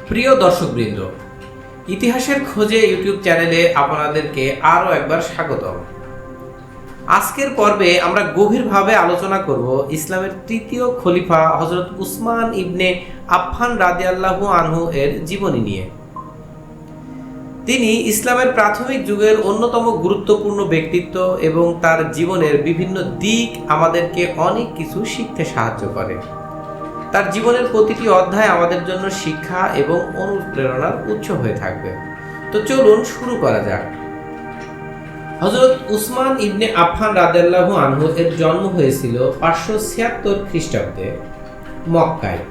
প্রিয় দর্শকবৃন্দ, ইতিহাসের খোঁজে ইউটিউব চ্যানেলে আপনাদেরকে আরও একবার স্বাগতম। আজকের পর্বে আমরা গভীরভাবে আলোচনা করব ইসলামের তৃতীয় খলিফা হযরত উসমান ইবনে আফফান রাদিয়াল্লাহু আনহু এর জীবনী নিয়ে। তিনি ইসলামের প্রাথমিক যুগের অন্যতম গুরুত্বপূর্ণ ব্যক্তিত্ব এবং তার জীবনের বিভিন্ন দিক আমাদেরকে অনেক কিছু শিখতে সাহায্য করে। তার জীবনের প্রতিটি অধ্যায় আমাদের জন্য শিক্ষা এবং অনুপ্রেরণার উৎস হয়ে থাকবে। তো চলুন শুরু করা যাক। হযরত উসমান ইবনে আফফান রাদিয়াল্লাহু আনহু এর জন্ম হয়েছিল 576 খ্রিস্টাব্দে মক্কায়।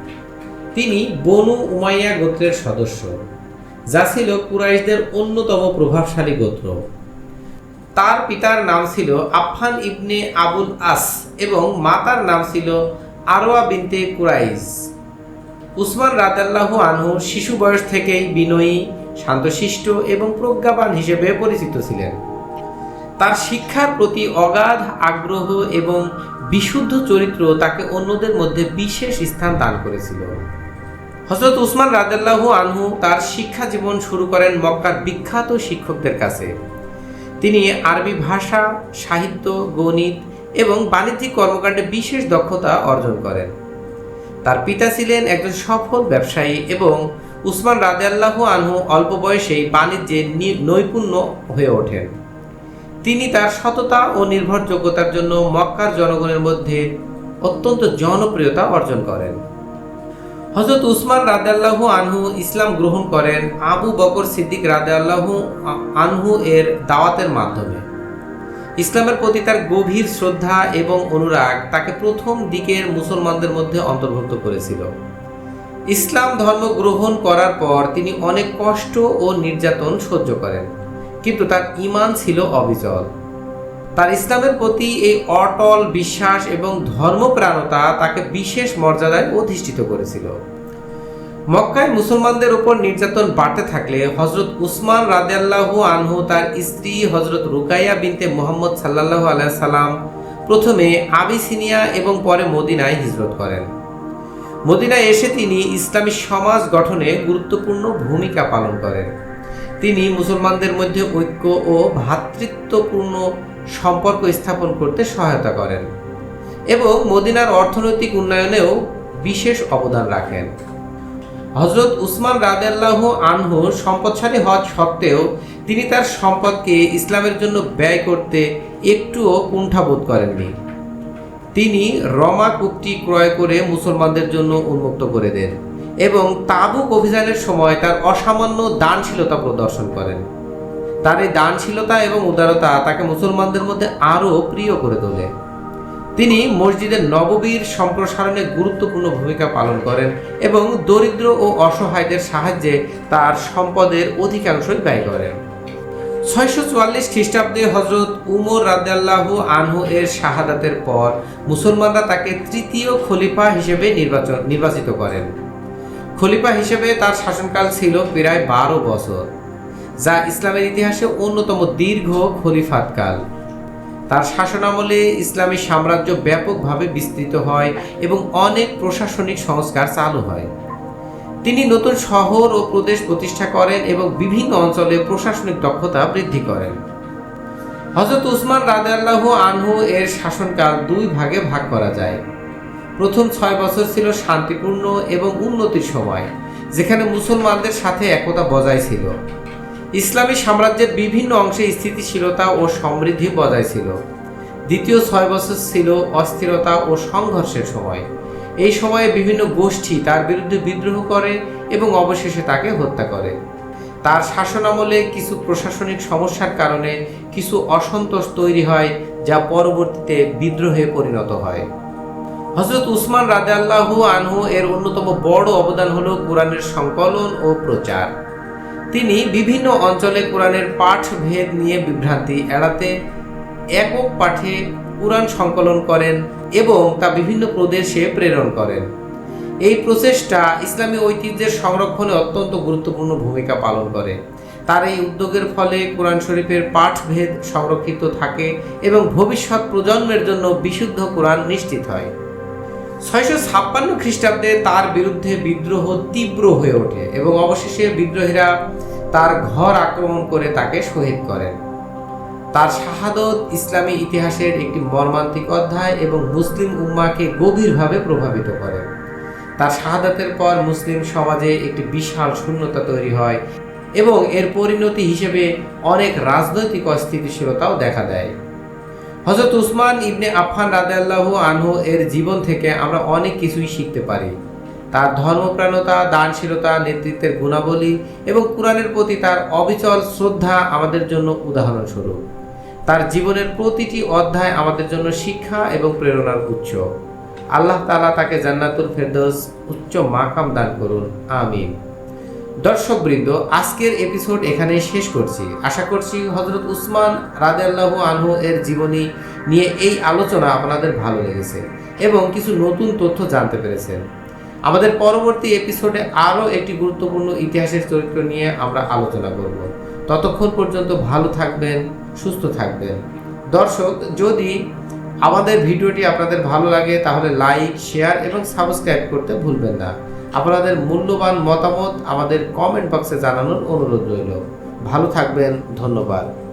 তিনি বনু উমাইয়া গোত্রের সদস্য, যা ছিল কুরাইশদের অন্যতম প্রভাবশালী গোত্র। তার পিতার নাম ছিল আফফান ইবনে আবুল আস এবং মাতার নাম ছিল আরওয়া বিনতে কুরাইশ। উসমান রাদিয়াল্লাহু আনহু শিশু বয়স থেকেই বিনয়ী, শান্তশিষ্ট এবং প্রজ্ঞাবান হিসেবে পরিচিত ছিলেন। তার শিক্ষার প্রতি অগাধ আগ্রহ এবং বিশুদ্ধ চরিত্র তাকে অন্যদের মধ্যে বিশেষ স্থান দান করেছিল। হযরত উসমান রাদিয়াল্লাহু আনহু তার শিক্ষা জীবন শুরু করেন মক্কার বিখ্যাত শিক্ষকদের কাছে। তিনি আরবি ভাষা, সাহিত্য, গণিত এবং বাণিজ্যিক কর্মকাণ্ডে বিশেষ দক্ষতা অর্জন করেন। তার পিতা ছিলেন একজন সফল ব্যবসায়ী এবং উসমান রাদিয়াল্লাহু আনহু অল্প বয়সেই বাণিজ্যে নৈপুণ্য হয়ে ওঠেন। তিনি তার সততা ও নির্ভরযোগ্যতার জন্য মক্কার জনগণের মধ্যে অত্যন্ত জনপ্রিয়তা অর্জন করেন। হযরত উসমান রাদিয়াল্লাহু আনহু ইসলাম গ্রহণ করেন আবু বকর সিদ্দিক রাদিয়াল্লাহু আনহু এর দাওয়াতের মাধ্যমে। ইসলামের প্রতি তার গভীর শ্রদ্ধা এবং অনুরাগ তাকে প্রথম দিকের মুসলমানদের মধ্যে অন্তর্ভুক্ত করেছিল। ইসলাম ধর্ম গ্রহণ করার পর তিনি অনেক কষ্ট ও নির্যাতন সহ্য করেন, কিন্তু তার ঈমান ছিল অবিচল। তার ইসলামের প্রতি এই অটল বিশ্বাস এবং ধর্মপ্রাণতা তাকে বিশেষ মর্যাদায় অধিষ্ঠিত করেছিল। মক্কায় মুসলমানদের উপর নির্যাতন বাড়তে থাকলে হযরত উসমান রাদিয়াল্লাহু আনহু তার স্ত্রী হযরত রুকাইয়া বিনতে মুহাম্মদ সাল্লাল্লাহু আলাইহি সাল্লাম প্রথমে আবিসিনিয়া এবং পরে মদিনায় হিজরত করেন। মদিনায় এসে তিনি ইসলামী সমাজ গঠনে গুরুত্বপূর্ণ ভূমিকা পালন করেন। তিনি মুসলমানদের মধ্যে ঐক্য ও ভ্রাতৃত্বপূর্ণ সম্পর্ক স্থাপন করতে সহায়তা করেন এবং মদিনার অর্থনৈতিক উন্নয়নেও বিশেষ অবদান রাখেন। হযরত উসমান রাদিয়াল্লাহু আনহু সম্পদশালী হওয়া সত্ত্বেও তিনি তার সম্পদকে ইসলামের জন্য ব্যয় করতে একটুও কুণ্ঠাবোধ করেননি। তিনি রমা কূপটি ক্রয় করে মুসলমানদের জন্য উন্মুক্ত করে দেন এবং তাবুক অভিযানের সময় তার অসামান্য দানশীলতা প্রদর্শন করেন। তার এই দানশীলতা এবং উদারতা তাকে মুসলমানদের মধ্যে আরও প্রিয় করে তোলে। তিনি মসজিদের নববীর সম্প্রসারণে গুরুত্বপূর্ণ ভূমিকা পালন করেন এবং দরিদ্র ও অসহায়দের সাহায্যে তার সম্পদের অধিকাংশই ব্যয় করেন। 644 খ্রিস্টাব্দে হযরত উমর রাদিয়াল্লাহু আনহু এর শাহাদাতের পর মুসলমানরা তাকে তৃতীয় খলিফা হিসেবে নির্বাচিত করেন। খলিফা হিসেবে তার শাসনকাল ছিল প্রায় 12 বছর, যা ইসলামের ইতিহাসে অন্যতম দীর্ঘ খলিফাতকাল। তার শাসনামলে ইসলামী সাম্রাজ্য ব্যাপকভাবে বিস্তৃত হয় এবং অনেক প্রশাসনিক সংস্কার চালু হয়। তিনি নতুন শহর ও প্রদেশ প্রতিষ্ঠা করেন এবং বিভিন্ন অঞ্চলে প্রশাসনিক দক্ষতা বৃদ্ধি করেন। হযরত উসমান রাদিয়াল্লাহু আনহু এর শাসনকাল দুই ভাগে ভাগ করা যায়। প্রথম 6 বছর ছিল শান্তিপূর্ণ এবং উন্নতির সময়, যেখানে মুসলমানদের সাথে একতা বজায় ছিল। ইসলামী সাম্রাজ্যের বিভিন্ন অংশে স্থিতিশীলতা ও সমৃদ্ধি বজায় ছিল। দ্বিতীয় 6 বছর ছিল অস্থিরতা ও সংঘর্ষের সময়। এই সময়ে বিভিন্ন গোষ্ঠী তার বিরুদ্ধে বিদ্রোহ করে এবং অবশেষে তাকে হত্যা করে। তার শাসনামলে কিছু প্রশাসনিক সমস্যার কারণে কিছু অসন্তোষ তৈরি হয়, যা পরবর্তীতে বিদ্রোহে পরিণত হয়। হযরত উসমান রাদিয়াল্লাহু আনহু এর অন্যতম বড় অবদান হলো কোরআনের সংকলন ও প্রচার। তিনি বিভিন্ন অঞ্চলে কোরআনের পাঠ ভেদ নিয়ে বিভ্রান্তি এড়াতে একক পাঠে কোরআন সংকলন করেন এবং তা বিভিন্ন প্রদেশে প্রেরণ করেন। এই প্রচেষ্টা ইসলামী ঐতিহ্যের সংরক্ষণে অত্যন্ত গুরুত্বপূর্ণ ভূমিকা পালন করে। তার এই উদ্যোগের ফলে কোরআন শরীফের পাঠভেদ সংরক্ষিত থাকে এবং ভবিষ্যৎ প্রজন্মের জন্য বিশুদ্ধ কোরআন নিশ্চিত হয়। 656 খ্রিস্টাব্দে তার বিরুদ্ধে বিদ্রোহ তীব্র হয়ে ওঠে এবং অবশেষে বিদ্রোহীরা তার ঘর আক্রমণ করে তাকে শহীদ করেন। তার শাহাদত ইসলামী ইতিহাসের একটি মর্মান্তিক অধ্যায় এবং মুসলিম উম্মাহকে গভীরভাবে প্রভাবিত করে। তার শাহাদাতের পর মুসলিম সমাজে একটি বিশাল শূন্যতা তৈরি হয় এবং এর পরিণতি হিসেবে অনেক রাজনৈতিক অস্থিতিশীলতাও দেখা দেয়। হযরত উসমান ইবনে আফফান রাদিয়াল্লাহু আনহু এর জীবন থেকে আমরা অনেক কিছুই শিখতে পারি। তার ধর্মপ্রাণতা, দানশীলতা, নেতৃত্বের গুণাবলী এবং কুরআনের প্রতি তার অবিচল শ্রদ্ধা আমাদের জন্য উদাহরণস্বরূপ। তার জীবনের প্রতিটি অধ্যায় আমাদের জন্য শিক্ষা এবং প্রেরণার উৎস। আল্লাহ তাআলা তাকে জান্নাতুল ফেরদৌস উচ্চ মাকাম দান করুন, আমিন। দর্শকবৃন্দ, আজকের এপিসোড এখানেই শেষ করছি। আশা করছি হযরত উসমান রাদিয়াল্লাহু আনহু এর জীবনী নিয়ে এই আলোচনা আপনাদের ভালো লেগেছে এবং কিছু নতুন তথ্য জানতে পেরেছেন। আমাদের পরবর্তী এপিসোডে আরও একটি গুরুত্বপূর্ণ ইতিহাসের চরিত্র নিয়ে আমরা আলোচনা করব। ততক্ষণ পর্যন্ত ভালো থাকবেন, সুস্থ থাকবেন। দর্শক, যদি আমাদের ভিডিওটি আপনাদের ভালো লাগে তাহলে লাইক, শেয়ার এবং সাবস্ক্রাইব করতে ভুলবেন না। আপনাদের মূল্যবান মতামত আমাদের কমেন্ট বক্সে জানানোর অনুরোধ রইল। ভালো থাকবেন, ধন্যবাদ।